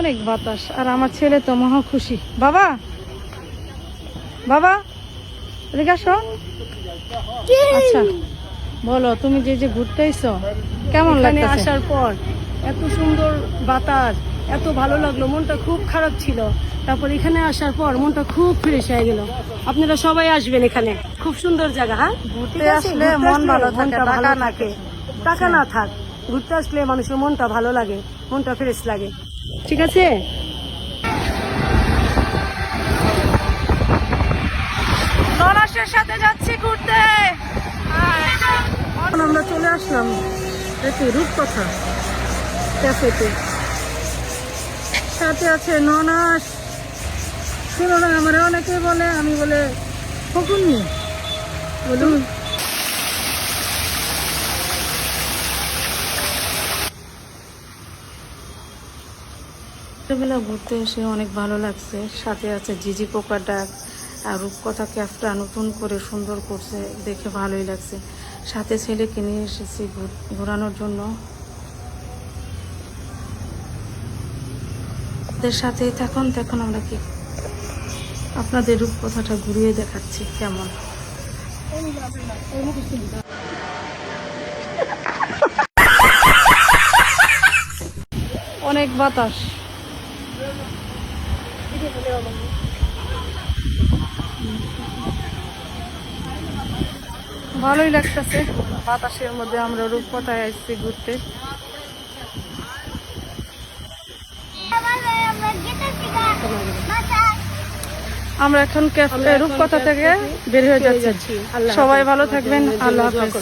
অনেক বাতাস আর আমার ছেলে তো মহা খুশি। বাবা বাবা এদিকে আসো। আচ্ছা বলো, তুমি যে ঘুরতে আইছো কেমন এখানে লাগতেছে? আসার পর এত সুন্দর বাতাস, এত ভালো লাগলো, মনটা খুব খারাপ ছিল। তারপর এখানে আসার পর মনটা খুব ফ্রেশ হয়ে গেল। আপনারা সবাই আসবেন, এখানে খুব সুন্দর জায়গা। হ্যাঁ, ঘুরতে আসলে মন ভালো থাকে, টাকা না থাকে। টাকা না থাক, ঘুরতে আসলে মানুষের মনটা ভালো লাগে, মনটা ফ্রেশ লাগে। ঠিক আছে। ননাসের সাথে যাচ্ছি ঘুরতে। এখন আমরা চলে আসলাম এতে রূপকথা ক্যাফেতে। সাথে আছে ননাস। শুনো না, আমার অনেকে বলে, আমি বলে ফকুন্নি বলুন। ছোটবেলা ঘুরতে এসে অনেক ভালো লাগছে। সাথে আছে জিজি পোকার ডাক আর রূপকথা ক্যাফটা নতুন করে সুন্দর করছে, দেখে ভালোই লাগছে। সাথে ছেলেকে নিয়ে এসেছি ঘোরানোর জন্য। ওদের সাথেই থাকুন, দেখুন আমরা কি আপনাদের রূপকথাটা ঘুরিয়ে দেখাচ্ছি কেমন। অনেক বাতাস, ভালোই লাগতেছে। বাতাসের মধ্যে আমরা রূপকথায় আসছি ঘুরতে। আমরা এখন রূপকথা থেকে বের হয়ে যাচ্ছি। সবাই ভালো থাকবেন, আল্লাহ হাফেজ।